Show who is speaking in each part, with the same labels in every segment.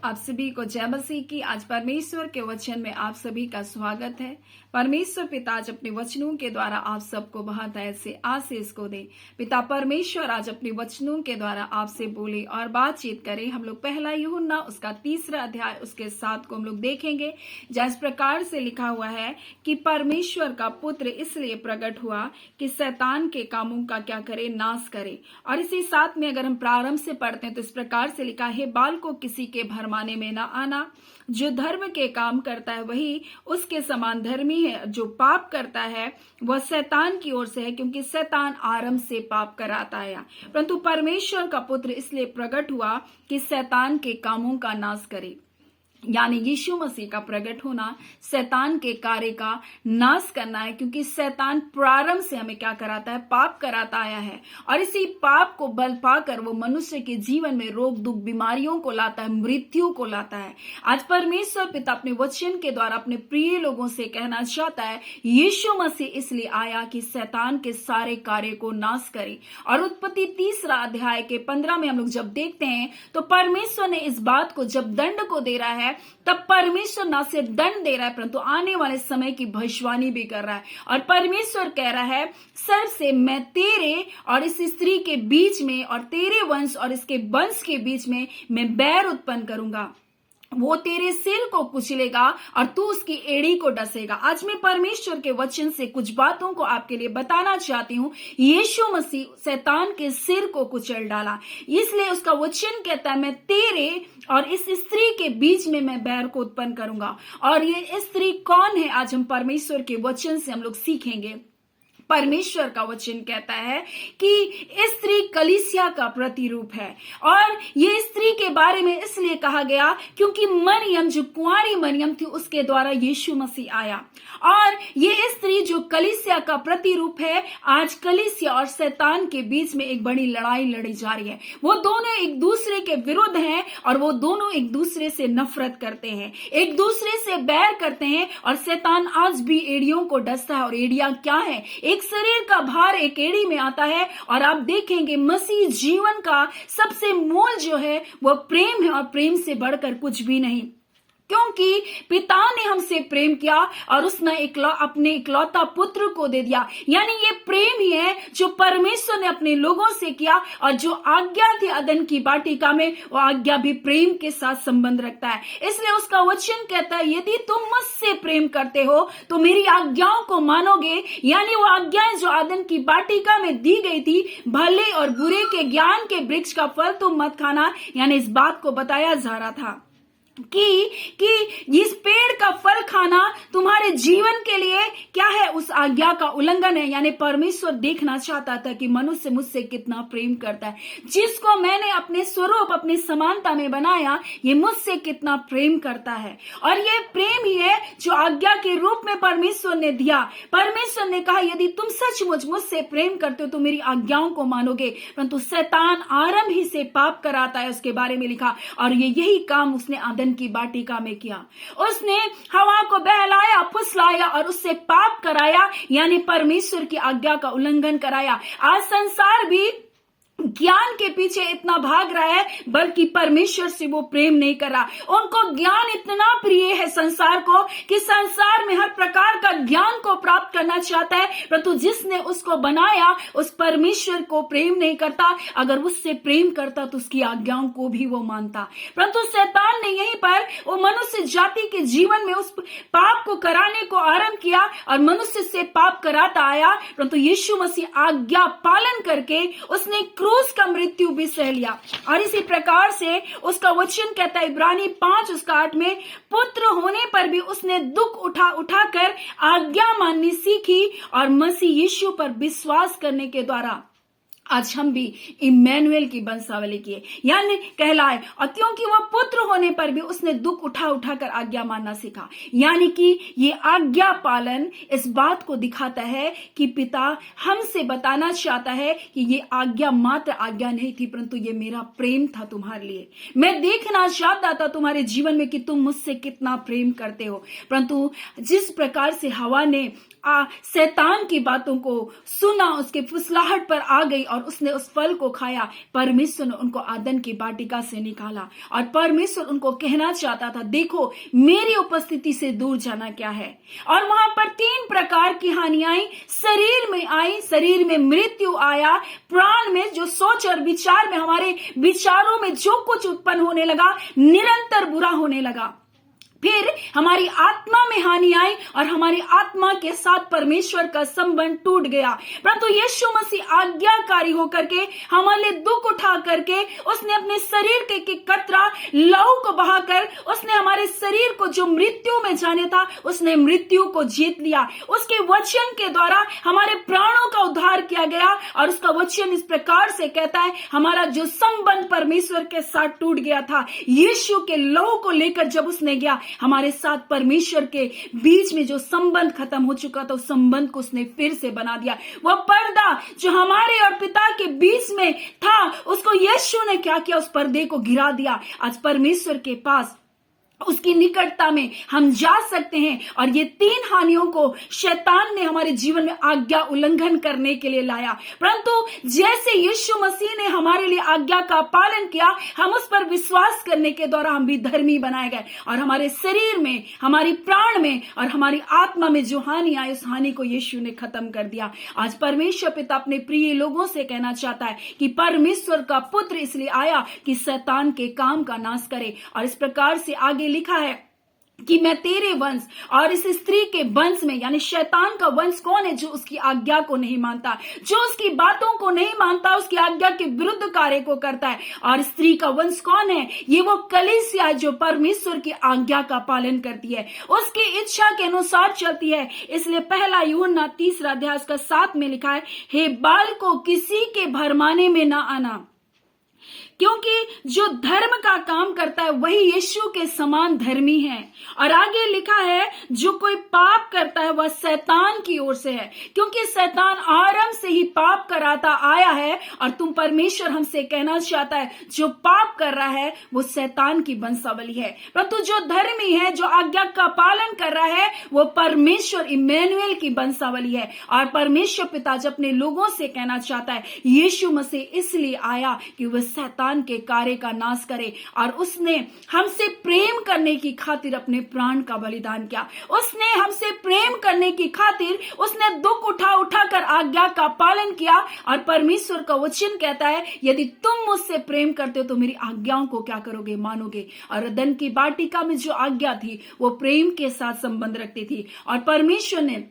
Speaker 1: आप सभी को जय मसीह की। आज परमेश्वर के वचन में आप सभी का स्वागत है। परमेश्वर पिता आज अपने वचनों के द्वारा आप सबको बहुत ऐसे आशीष को दे। पिता परमेश्वर आज अपने वचनों के द्वारा आपसे बोले और बातचीत करे। हम लोग पहला यूहन्ना उसका 3 अध्याय उसके 7 को हम लोग देखेंगे, जहाँ इस प्रकार से लिखा हुआ है कि परमेश्वर का पुत्र इसलिए प्रकट हुआ कि शैतान के कामों का क्या करे, नाश करे। और इसी 7 में अगर हम प्रारंभ से पढ़ते हैं तो इस प्रकार से लिखा है, बाल को किसी के भरमाने में न आना, जो धर्म के काम करता है वही उसके समान धर्मी है, जो पाप करता है वह शैतान की ओर से है, क्योंकि शैतान आरंभ से पाप कराता है। परंतु परमेश्वर का पुत्र इसलिए प्रकट हुआ कि शैतान के कामों का नाश करे। यानी यीशु मसीह का प्रकट होना शैतान के कार्य का नाश करना है, क्योंकि शैतान प्रारंभ से हमें क्या कराता है, पाप कराता आया है। और इसी पाप को बल पाकर वो मनुष्य के जीवन में रोग दुख बीमारियों को लाता है, मृत्यु को लाता है। आज परमेश्वर पिता अपने वचन के द्वारा अपने प्रिय लोगों से कहना चाहता है, यीशु मसीह इसलिए आया कि शैतान के सारे कार्य को नाश करे। और उत्पत्ति 3 अध्याय के 15 में हम लोग जब देखते हैं तो परमेश्वर ने इस बात को जब दंड को दे रहा है, तब परमेश्वर न सिर्फ दंड दे रहा है परंतु आने वाले समय की भविष्यवाणी भी कर रहा है। और परमेश्वर कह रहा है, सर से मैं तेरे और इस स्त्री के बीच में और तेरे वंश और इसके वंश के बीच में मैं बैर उत्पन्न करूंगा, वो तेरे सिर को कुचलेगा और तू उसकी एड़ी को डसेगा। आज मैं परमेश्वर के वचन से कुछ बातों को आपके लिए बताना चाहती हूँ। यीशु मसीह शैतान के सिर को कुचल डाला, इसलिए उसका वचन कहता है, मैं तेरे और इस स्त्री के बीच में मैं बैर को उत्पन्न करूंगा। और ये स्त्री कौन है, आज हम परमेश्वर के वचन से हम लोग सीखेंगे। परमेश्वर का वचन कहता है कि स्त्री कलीसिया का प्रतिरूप है। और ये स्त्री के बारे में इसलिए कहा गया क्योंकि मरियम, जो कुंवारी मरियम थी, उसके द्वारा यीशु मसीह आया। और ये स्त्री जो कलीसिया का प्रतिरूप है, आज कलीसिया और शैतान के बीच में एक बड़ी लड़ाई लड़ी जा रही है। वो दोनों एक दूसरे के विरुद्ध हैं और वो दोनों एक दूसरे से नफरत करते हैं, एक दूसरे से बैर करते हैं। और शैतान आज भी एड़ियों को डसता है। और एड़ियां क्या है? एक शरीर का भार एक एड़ी में आता है। और आप देखेंगे मसीह जीवन का सबसे मोल जो है वह प्रेम है, और प्रेम से बढ़कर कुछ भी नहीं, क्योंकि पिता ने हमसे प्रेम किया और उसने अपने इकलौता पुत्र को दे दिया। यानी ये प्रेम ही है जो परमेश्वर ने अपने लोगों से किया। और जो आज्ञा थी अदन की वाटिका में, वो आज्ञा भी प्रेम के साथ संबंध रखता है। इसलिए उसका वचन कहता है, यदि तुम मुझसे प्रेम करते हो तो मेरी आज्ञाओं को मानोगे। यानी वो आज्ञाएं जो अदन की वाटिका में दी गई थी, भले और बुरे के ज्ञान के वृक्ष का फल तुम मत खाना, यानी इस बात को बताया जा रहा था कि इस पेड़ का फल खाना तुम्हारे जीवन के लिए क्या है, उस आज्ञा का उल्लंघन है। यानी परमेश्वर देखना चाहता था कि मनुष्य मुझसे कितना प्रेम करता है। जिसको मैंने अपने स्वरूप, अपनी समानता में बनाया, ये मुझसे कितना प्रेम करता है। और ये प्रेम ही है जो आज्ञा के रूप में परमेश्वर ने दिया। परमेश्वर ने कहा, यदि तुम सचमुच मुझसे प्रेम करते हो तो मेरी आज्ञाओं को मानोगे। परंतु शैतान आरंभ ही से पाप कराता है, उसके बारे में लिखा। और यही काम उसने आदम की वाटिका में किया। उसने हवा को बहलाया, फुसलाया और उससे पाप कराया, यानी परमेश्वर की आज्ञा का उल्लंघन कराया। आज संसार भी ज्ञान के पीछे इतना भाग रहा है, बल्कि परमेश्वर से वो प्रेम नहीं कर रहा। उनको ज्ञान इतना प्रिय है संसार को कि संसार में हर प्रकार का ज्ञान को प्राप्त करना चाहता है, परंतु जिसने उसको बनाया उस परमेश्वर को प्रेम नहीं करता। अगर उससे प्रेम करता तो उसकी आज्ञाओं को भी वो मानता। परंतु शैतान ने यहीं पर वो मनुष्य जाति के जीवन में उस पाप को कराने को आरंभ किया और मनुष्य से पाप कराता आया। परंतु यीशु मसीह आज्ञा पालन करके उसने क्रूस का मृत्यु भी सह लिया। और इसी प्रकार से उसका वचन कहता है, इब्रानी 5 उसका 8 में, पुत्र होने पर भी उसने दुख उठाकर आज्ञा माननी सीखी और मसीह यीशु पर विश्वास करने के द्वारा आज हम भी इम्मानुएल की वंशावली किए, यानी कहलाए। और क्योंकि वह पुत्र होने पर भी उसने दुख उठाकर आज्ञा मानना सीखा। यानी कि ये आज्ञा पालन इस बात को दिखाता है कि पिता हमसे बताना चाहता है कि ये आज्ञा मात्र आज्ञा नहीं थी, परंतु ये मेरा प्रेम था तुम्हारे लिए। मैं देखना चाहता था तुम्हारे जीवन में कि तुम मुझसे कितना प्रेम करते हो। परंतु जिस प्रकार से हवा ने शैतान की बातों को सुना, उसके फुसलाहट पर आ गई और और उसने उस फल को खाया, परमेश्वर ने उनको आदन की वाटिका से निकाला और परमेश्वर उनको कहना चाहता था, देखो मेरी उपस्थिति से दूर जाना क्या है। और वहां पर 3 प्रकार की हानियां आई, शरीर में आई, शरीर में मृत्यु आया, प्राण में जो सोच और विचार में, हमारे विचारों में जो कुछ उत्पन्न होने लगा, निरंतर बुरा होने लगा। फिर हमारी आत्मा में हानि आई और हमारी आत्मा के साथ परमेश्वर का संबंध टूट गया। परंतु यीशु मसीह आज्ञाकारी होकर के हमारे लिए दुख उठा करके उसने अपने शरीर के कतरा लहू को बहाकर उसने हमारे शरीर को जो मृत्यु में जाने था, उसने मृत्यु को जीत लिया। उसके वचन के द्वारा हमारे प्राणों का उद्धार किया गया और उसका वचन इस प्रकार से कहता है, हमारा जो संबंध परमेश्वर के साथ टूट गया था, यीशु के लहू को लेकर जब उसने गया, हमारे साथ परमेश्वर के बीच में जो संबंध खत्म हो चुका था, उस संबंध को उसने फिर से बना दिया। वह पर्दा जो हमारे और पिता के बीच में था, उसको यीशु ने क्या किया, उस पर्दे को गिरा दिया। आज परमेश्वर के पास उसकी निकटता में हम जा सकते हैं। और ये 3 हानियों को शैतान ने हमारे जीवन में आज्ञा उल्लंघन करने के लिए लाया, परंतु जैसे यीशु मसीह ने हमारे लिए आज्ञा का पालन किया, हम उस पर विश्वास करने के द्वारा हम भी धर्मी बनाए गए और हमारे शरीर में, हमारी प्राण में और हमारी आत्मा में जो हानि आई, उस हानि को यीशु ने खत्म कर दिया। आज परमेश्वर पिता अपने प्रिय लोगों से कहना चाहता है कि परमेश्वर का पुत्र इसलिए आया कि शैतान के काम का नाश करे। और इस प्रकार से आगे लिखा है कि मैं तेरे वंश और इस स्त्री के वंश में, यानी शैतान का वंश कौन है? जो उसकी आज्ञा को नहीं मानता, जो उसकी बातों को नहीं मानता, उसकी आज्ञा के विरुद्ध कार्य को करता है। और स्त्री का वंश कौन है? ये वो कलीसिया है जो परमेश्वर की आज्ञा का पालन करती है, उसकी इच्छा के अनुसार चलती है। इसलिए 1 यूहन्ना 3 अध्याय उसका 7 में लिखा है, हे बालकों, किसी के भरमाने में ना आना, क्योंकि जो धर्म का काम करता है वही यीशु के समान धर्मी है। और आगे लिखा है, जो कोई पाप करता है वह शैतान की ओर से है, क्योंकि शैतान आरंभ से ही पाप कराता आया है। और तुम परमेश्वर हमसे कहना चाहता है, जो पाप कर रहा है वो शैतान की वंशावली है, परंतु जो धर्मी है, जो आज्ञा का पालन कर रहा है, वो परमेश्वर इम्मानुएल की वंशावली है। और परमेश्वर पिता अपने लोगों से कहना चाहता है, यीशु मसीह इसलिए आया कि वह शैतान के कार्य का नाश करे। और उसने हमसे प्रेम करने की खातिर अपने प्राण का बलिदान किया। उसने हमसे प्रेम करने की खातिर उसने दुख उठा कर आज्ञा का पालन किया। और परमेश्वर का वचन कहता है, यदि तुम मुझसे प्रेम करते हो तो मेरी आज्ञाओं को क्या करोगे? मानोगे। और अदन की वाटिका में जो आज्ञा थी वो प्रेम के साथ संबंध रखती थी। और परमेश्वर ने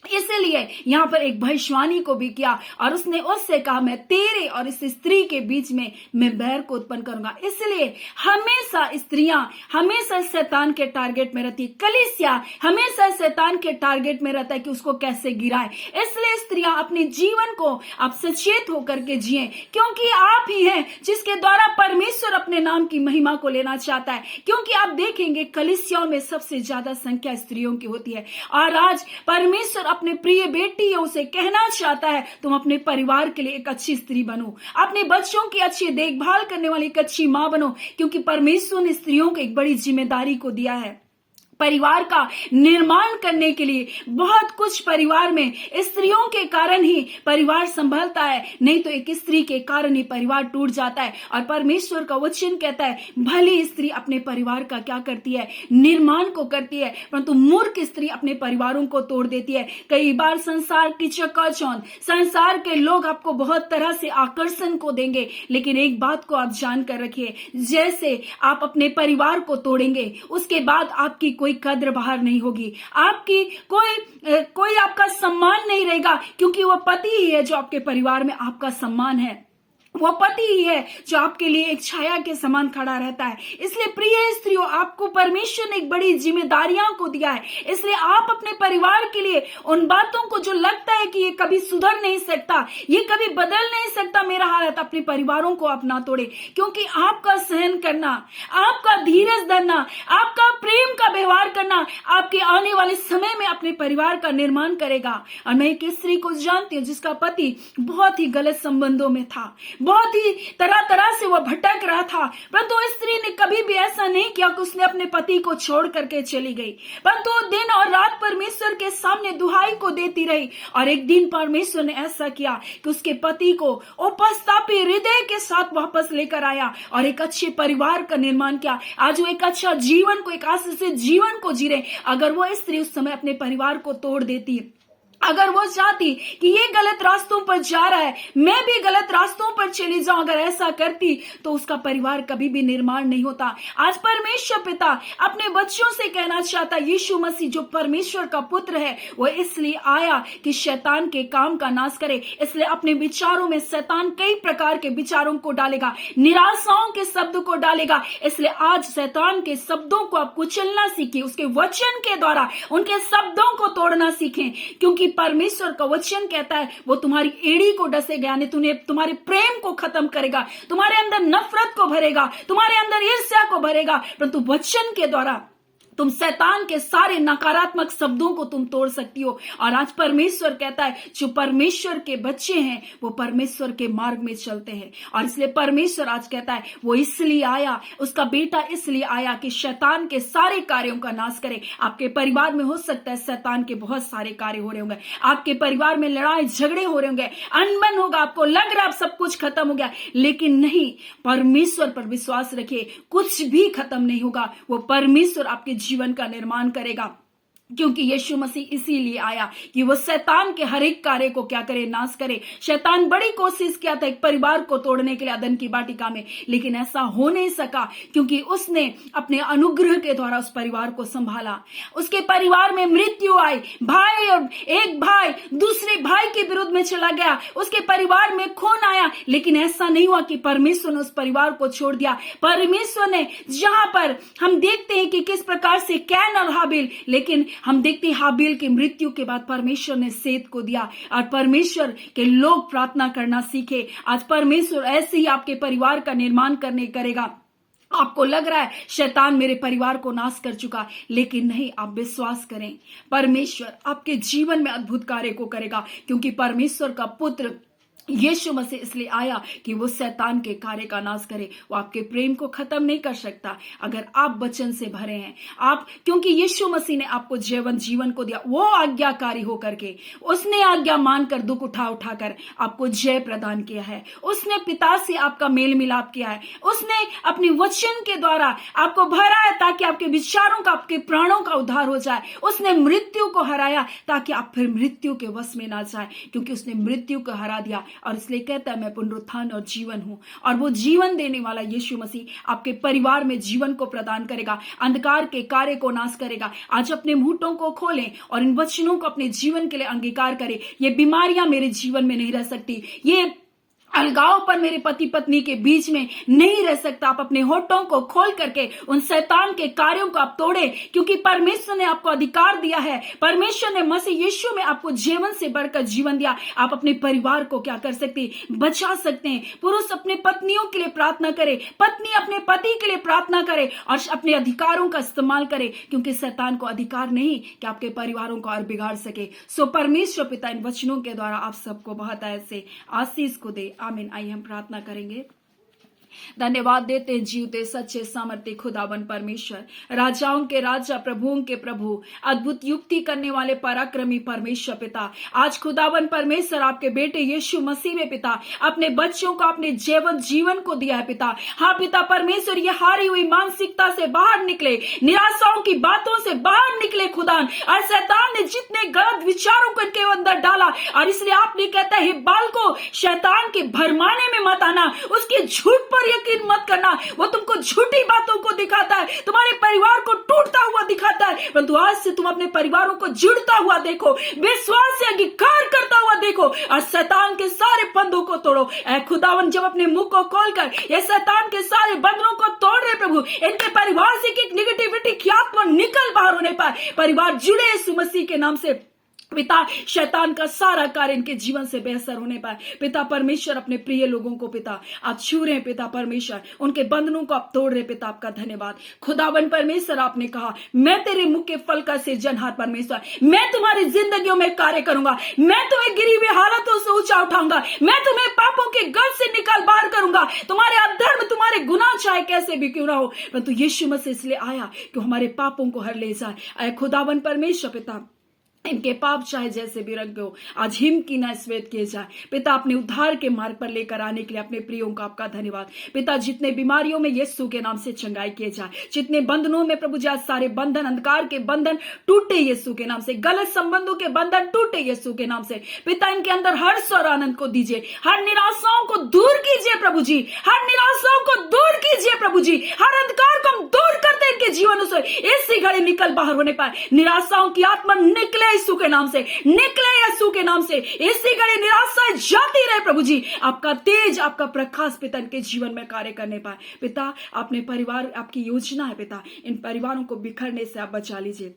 Speaker 1: इसलिए यहां पर एक भविष्यवाणी को भी किया और उसने उससे कहा, मैं तेरे और इस स्त्री के बीच में मैं बैर को उत्पन्न करूंगा। इसलिए हमेशा स्त्रियां हमेशा शैतान के टारगेट में रहती, कलीसिया हमेशा शैतान के टारगेट में रहता है कि उसको कैसे गिराए। इसलिए स्त्रियां अपने जीवन को आप सचेत होकर के जिए, क्योंकि आप ही हैं जिसके द्वारा परमेश्वर अपने नाम की महिमा को लेना चाहता है। क्योंकि आप देखेंगे कलीसियाओं में सबसे ज्यादा संख्या स्त्रियों की होती है। और आज परमेश्वर अपने प्रिय बेटियों से कहना चाहता है, तुम अपने परिवार के लिए एक अच्छी स्त्री बनो, अपने बच्चों की अच्छी देखभाल करने वाली एक अच्छी मां बनो, क्योंकि परमेश्वर ने स्त्रियों को एक बड़ी जिम्मेदारी को दिया है। परिवार का निर्माण करने के लिए बहुत कुछ परिवार में स्त्रियों के कारण ही परिवार संभलता है, नहीं तो एक स्त्री के कारण ही परिवार टूट जाता है। और परमेश्वर का वचन कहता है, भली स्त्री अपने परिवार का क्या करती है? निर्माण को करती है, परंतु मूर्ख स्त्री अपने परिवारों को तोड़ देती है। कई बार संसार की चकाचौंध, संसार के लोग आपको बहुत तरह से आकर्षण को देंगे, लेकिन एक बात को आप जान कर रखिए, जैसे आप अपने परिवार को तोड़ेंगे उसके बाद आपकी कोई कद्र बाहर नहीं होगी, आपकी कोई आपका सम्मान नहीं रहेगा, क्योंकि वह पति ही है जो आपके परिवार में आपका सम्मान है। वो पति ही है जो आपके लिए एक छाया के समान खड़ा रहता है। इसलिए प्रिय स्त्रियों, आपको परमेश्वर ने एक बड़ी जिम्मेदारियां को दिया है। इसलिए आप अपने परिवार के लिए उन बातों को जो लगता है कि ये कभी सुधर नहीं सकता, ये कभी बदल नहीं सकता मेरा हालत, अपने परिवारों को आप ना तोड़े, क्योंकि आपका सहन करना, आपका धीरज धरना, आपका प्रेम का व्यवहार करना आपके आने वाले समय में अपने परिवार का निर्माण करेगा। और मैं एक स्त्री को जानती हूँ जिसका पति बहुत ही गलत संबंधों में था, बहुत ही तरह तरह से वह भटक रहा था, परंतु स्त्री ने कभी भी ऐसा ऐसा नहीं किया कि उसने अपने पति को छोड़ करके चली गई, परंतु वो दिन और रात परमेश्वर के सामने दुहाई को देती रही। और एक दिन परमेश्वर ने ऐसा किया कि उसके पति को उपस्थापी हृदय के साथ वापस लेकर आया और एक अच्छे परिवार का निर्माण किया। आज वो एक अच्छा जीवन को, एक आशीषित जीवन को जी रहे। अगर वो स्त्री उस समय अपने परिवार को तोड़ देती, अगर वो चाहती कि ये गलत रास्तों पर जा रहा है, मैं भी गलत रास्तों पर चली जाऊं, अगर ऐसा करती तो उसका परिवार कभी भी निर्माण नहीं होता। आज परमेश्वर पिता अपने बच्चों से कहना चाहता, यीशु मसीह जो परमेश्वर का पुत्र है वो इसलिए आया कि शैतान के काम का नाश करे। इसलिए अपने विचारों में शैतान कई प्रकार के विचारों को डालेगा, निराशाओं के शब्द को डालेगा। इसलिए आज शैतान के शब्दों को आप कुचलना सीखें, उसके वचन के द्वारा उनके शब्दों को तोड़ना सीखें, क्योंकि परमेश्वर का वचन कहता है वो तुम्हारी एड़ी को डसेगा, यानी तुम्हारे प्रेम को खत्म करेगा, तुम्हारे अंदर नफरत को भरेगा, तुम्हारे अंदर ईर्ष्या को भरेगा। परंतु वचन के द्वारा तुम शैतान के सारे नकारात्मक शब्दों को तुम तोड़ सकती हो। और आज परमेश्वर कहता है जो परमेश्वर के बच्चे हैं वो परमेश्वर के मार्ग में चलते हैं। और इसलिए परमेश्वर आज कहता है वो इसलिए आया, उसका बेटा इसलिए आया कि शैतान के सारे कार्यों का नाश करे। आपके परिवार में हो सकता है शैतान के बहुत सारे कार्य हो रहे होंगे, आपके परिवार में लड़ाई झगड़े हो रहे होंगे, अनबन होगा, आपको लग रहा है सब कुछ खत्म हो गया, लेकिन नहीं, परमेश्वर पर विश्वास रखिए, कुछ भी खत्म नहीं होगा। वो परमेश्वर आपके जीवन का निर्माण करेगा, क्योंकि यीशु मसीह इसीलिए आया कि वो शैतान के हर एक कार्य को क्या करे, नाश करे। शैतान बड़ी कोशिश किया था एक परिवार को तोड़ने के लिए अदन की वाटिका में, लेकिन ऐसा हो नहीं सका, क्योंकि उसने अपने अनुग्रह के द्वारा उस परिवार को संभाला। उसके परिवार में मृत्यु आई, भाई और एक भाई दूसरे भाई के विरुद्ध में चला गया, उसके परिवार में खून आया, लेकिन ऐसा नहीं हुआ कि परमेश्वर ने उस परिवार को छोड़ दिया। परमेश्वर ने, जहां पर हम देखते हैं कि किस प्रकार से कैन और हाबिल, लेकिन हम देखते हैं हाबिल की मृत्यु के बाद परमेश्वर ने सेत को दिया। और परमेश्वर के लोग प्रार्थना करना सीखे। आज परमेश्वर ऐसे ही आपके परिवार का निर्माण करेगा। आपको लग रहा है शैतान मेरे परिवार को नाश कर चुका, लेकिन नहीं, आप विश्वास करें, परमेश्वर आपके जीवन में अद्भुत कार्य को करेगा, क्योंकि परमेश्वर का पुत्र यीशु मसीह इसलिए आया कि वो शैतान के कार्य का नाश करे। वो आपके प्रेम को खत्म नहीं कर सकता अगर आप वचन से भरे हैं। आप, क्योंकि यीशु मसीह ने आपको जीवन को दिया, वो आज्ञाकारी होकर के उसने आज्ञा मानकर दुख उठाकर आपको जय प्रदान किया है। उसने पिता से आपका मेल मिलाप किया है, उसने अपने वचन के द्वारा आपको भरा है ताकि आपके विचारों का, आपके प्राणों का उद्धार हो जाए। उसने मृत्यु को हराया ताकि आप फिर मृत्यु के वश में ना जाए, क्योंकि उसने मृत्यु को हरा दिया। और इसलिए कहता है मैं पुनरुत्थान और जीवन हूं। और वो जीवन देने वाला यीशु मसीह आपके परिवार में जीवन को प्रदान करेगा, अंधकार के कार्य को नाश करेगा। आज अपने मुंहों को खोलें और इन वचनों को अपने जीवन के लिए अंगीकार करें। ये बीमारियां मेरे जीवन में नहीं रह सकती, ये अलगाव पर मेरे पति पत्नी के बीच में नहीं रह सकता। आप अपने होठों को खोल करके उन शैतान के कार्यों को आप तोड़े, क्योंकि परमेश्वर ने आपको अधिकार दिया है। परमेश्वर ने मसीह यीशु में आपको जीवन से बढ़कर जीवन दिया। आप अपने परिवार को क्या कर सकते हैं, बचा सकते हैं। पुरुष अपने पत्नियों के लिए प्रार्थना करे, पत्नी अपने पति के लिए प्रार्थना करे और अपने अधिकारों का इस्तेमाल करे, क्योंकि शैतान को अधिकार नहीं कि आपके परिवारों को और बिगाड़ सके। सो परमेश्वर पिता इन वचनों के द्वारा आप सबको बहुत ऐसे आशीष को दे। आमीन। आइए हम प्रार्थना करेंगे। धन्यवाद देते हैं जीवते सच्चे सामर्थ्य खुदावन परमेश्वर, राजाओं के राजा, प्रभुओं के प्रभु, अद्भुत युक्ति करने वाले पराक्रमी परमेश्वर पिता, आज खुदावन परमेश्वर आपके बेटे यीशु मसीह में पिता अपने बच्चों को अपने जीवन को दिया है पिता। हाँ पिता परमेश्वर, ये हारी हुई मानसिकता से बाहर निकले, निराशाओं की बातों से बाहर निकले खुदान, और शैतान ने जितने गलत विचारों को इनके अंदर डाला, और इसलिए आपने कहता है बाल को शैतान के भरमाने में मत आना, उसके झूठ पर यकीन मत करना। वो तुमको झूठी बातों को दिखाता है, तुम्हारे परिवार को टूटता हुआ दिखाता है, परंतु आज से तुम अपने परिवारों को जुड़ता हुआ देखो, विश्वास से अंगीकार करता हुआ देखो, और शैतान के सारे बंधों को तोड़ो। ऐ खुदावन, जब अपने मुंह को खोलकर ये शैतान के सारे बंधनों को तोड़ रहे प्रभु, इनके परिवार से एक निगेटिविटी की आत्मा निकल बाहर होने पाए, परिवार जुड़े यीशु मसीह के नाम से पिता शैतान का सारा कार्य इनके जीवन से बेहतर होने पाए। पिता परमेश्वर अपने प्रिय लोगों को पिता आप छू रहे हैं। पिता परमेश्वर उनके बंधनों को आप तोड़ रहे। पिता आपका धन्यवाद। खुदावन परमेश्वर आपने कहा मैं तेरे मुख के फल का सृजनहार परमेश्वर, मैं तुम्हारी जिंदगियों में कार्य करूंगा, मैं तुम्हें गिरी हुई हालतों से ऊंचा उठाऊंगा, मैं तुम्हें पापों के गर्भ से निकाल बाहर करूंगा। तुम्हारे अधर्म तुम्हारे गुनाह चाहे कैसे भी क्यों ना हो, परंतु यीशु मसीह इसलिए आया कि हमारे पापों को हर ले जाए। आए खुदावन परमेश्वर पिता इनके पाप चाहे जैसे भी रंग हो आज हिम की ना श्वेत किए जाए। पिता अपने उद्धार के मार्ग पर लेकर आने के लिए अपने प्रियों का आपका धन्यवाद। पिता जितने बीमारियों में यीशु के नाम से चंगाई किए जाए, जितने बंधनों में प्रभु जी आज सारे बंधन अंधकार के बंधन टूटे यीशु के नाम से, गलत संबंधों के बंधन टूटे यीशु के नाम से। पिता इनके अंदर हर्ष और आनंद को दीजिए, हर निराशाओं को दूर कीजिए प्रभु जी, हर निराशाओं को दूर कीजिए प्रभु जी, हर अंधकार को हम दूर करते इनके जीवन से इसी घड़ी निकल बाहर होने पाए। निराशाओं की आत्मा निकले यीशु के नाम से, निकले यीशु के नाम से, इसी घड़ी निराशा जाती रहे प्रभु जी। आपका तेज आपका प्रकाश पिता इनके जीवन में कार्य करने पाए। पिता अपने परिवार आपकी योजना है पिता, इन परिवारों को बिखरने से आप बचा लीजिए।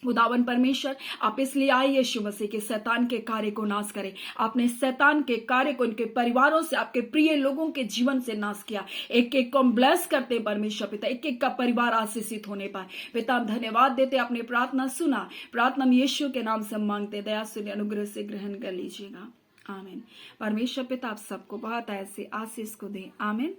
Speaker 1: खुदावन परमेश्वर आप इसलिए आए यीशु मसीह के शैतान के कार्य को नाश करें। आपने शैतान के कार्य को इनके परिवारों से आपके प्रिय लोगों के जीवन से नाश किया। एक एक को हम ब्लेस करते हैं परमेश्वर पिता, एक एक का परिवार आशीषित होने पाए। पिता हम धन्यवाद देते, आपने प्रार्थना सुना। प्रार्थना हम यीशु के नाम से मांगते, दया सुनिए, अनुग्रह से ग्रहण कर लीजिएगा। आमीन। परमेश्वर पिता आप सबको बहुत ऐसे आशीष को दे। आमीन।